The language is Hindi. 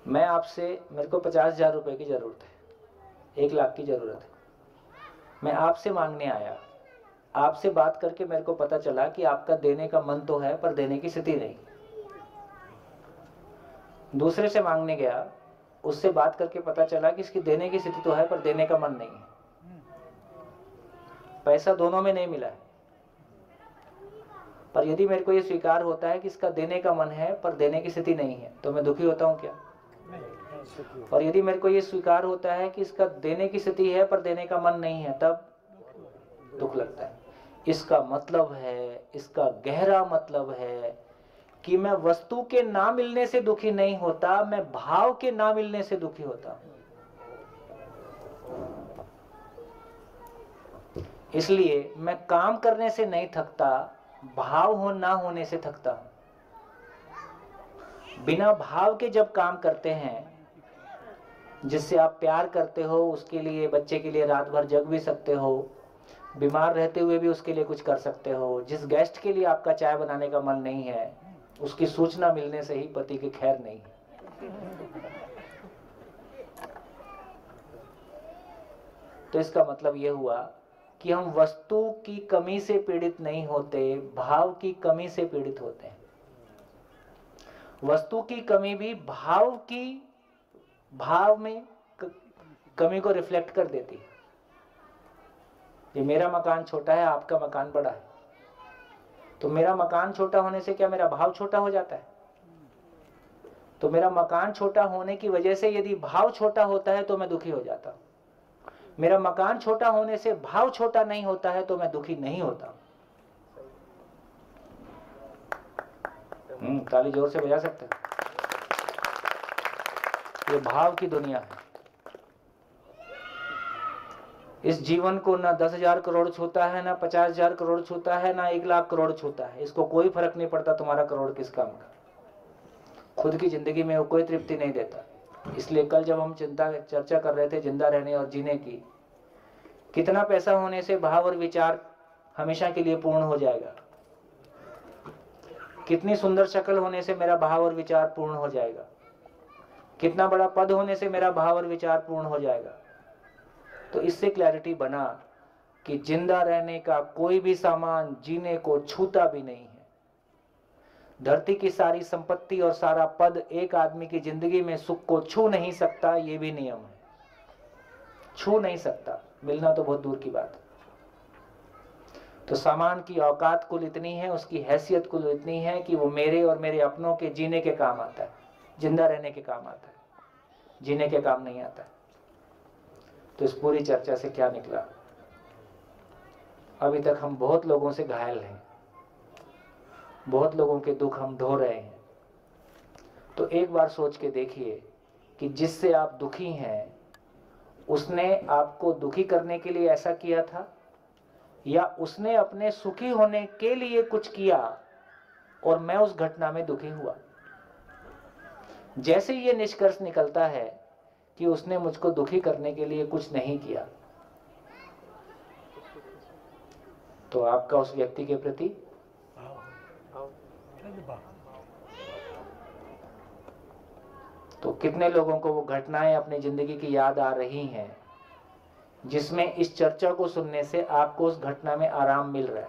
मैं आपसे, मेरे को 50,000 रुपये की ज़रूरत है, 1 लाख की ज़रूरत है, मैं आपसे मांगने आया, आपसे बात करके मेरे को पता चला कि आपका देने का मन तो है पर देने की स्थिति नहीं। दूसरे से मांगने गया, उससे बात करके पता चला कि इसकी देने की स्थिति तो है पर देने का मन नहीं है। पैसा दोनों में नहीं मिला है, पर यदि मेरे को ये स्वीकार होता है कि इसका देने का मन है पर देने की स्थिति नहीं है, तो मैं दुखी होता हूँ क्या? और यदि मेरे को ये स्वीकार होता है कि इसका देने की स्थिति है पर देने का मन नहीं है, तब दुख लगता है। इसका मतलब है, इसका गहरा मतलब है कि मैं वस्तु के ना मिलने से दुखी नहीं होता, मैं भाव के ना मिलने से दुखी होता हूं। इसलिए मैं काम करने से नहीं थकता, भाव ना होने से थकता हूं। बिना भाव के जब काम करते हैं, जिससे आप प्यार करते हो, उसके लिए, बच्चे के लिए रात भर जग भी सकते हो, बीमार रहते हुए भी उसके लिए कुछ कर सकते हो, जिस गेस्ट के लिए आपका चाय बनाने का मन नहीं है, उसकी सूचना मिलने से ही पति की खैर नहीं है। तो इसका मतलब यह हुआ कि हम वस्तु की कमी से पीड़ित नहीं होते, भाव की कमी से पीड़ित होते हैं। वस्तु की कमी भी भाव में कमी को रिफ्लेक्ट कर देती है। ये मेरा मकान छोटा है, आपका मकान बड़ा है, तो मेरा मकान छोटा होने से क्या मेरा भाव छोटा हो जाता है? तो मेरा मकान छोटा होने की वजह से यदि भाव छोटा होता है तो मैं दुखी हो जाता हूं। मेरा मकान छोटा होने से भाव छोटा नहीं होता है तो मैं दुखी नहीं होता। ताली जोर से बजा सकते हैं। ये भाव की दुनिया है। इस जीवन को ना 10,000 करोड़ छूता है, ना 50,000 करोड़ छूता है, ना 1 लाख करोड़ छूता है। इसको कोई फर्क नहीं पड़ता तुम्हारा करोड़ किस काम का। खुद की जिंदगी में वो कोई तृप्ति नहीं देता। इसलिए कल जब हम चर्चा कर रहे थे जिंदा रहने और जीने की, कितना पैसा होने से भाव और विचार हमेशा के लिए पूर्ण हो जाएगा, कितनी सुंदर शक्ल होने से मेरा भाव और विचार पूर्ण हो जाएगा, कितना बड़ा पद होने से मेरा भाव और विचार पूर्ण हो जाएगा। तो इससे क्लैरिटी बना कि जिंदा रहने का कोई भी सामान जीने को छूता भी नहीं है। धरती की सारी संपत्ति और सारा पद एक आदमी की जिंदगी में सुख को छू नहीं सकता, ये भी नियम है। छू नहीं सकता, मिलना तो बहुत दूर की बात है। तो सामान की औकात कुल इतनी है, उसकी हैसियत कुल इतनी है कि वो मेरे और मेरे अपनों के जीने के काम आता है, जिंदा रहने के काम आता है, जीने के काम नहीं आता है। तो इस पूरी चर्चा से क्या निकला? अभी तक हम बहुत लोगों से घायल हैं, बहुत लोगों के दुख हम ढो रहे हैं। तो एक बार सोच के देखिए कि जिससे आप दुखी हैं, उसने आपको दुखी करने के लिए ऐसा किया था, या उसने अपने सुखी होने के लिए कुछ किया और मैं उस घटना में दुखी हुआ। जैसे ये निष्कर्ष निकलता है कि उसने मुझको दुखी करने के लिए कुछ नहीं किया, तो आपका उस व्यक्ति के प्रति तो कितने लोगों को वो घटनाएं अपनी जिंदगी की याद आ रही हैं जिसमें इस चर्चा को सुनने से आपको उस घटना में आराम मिल रहा है।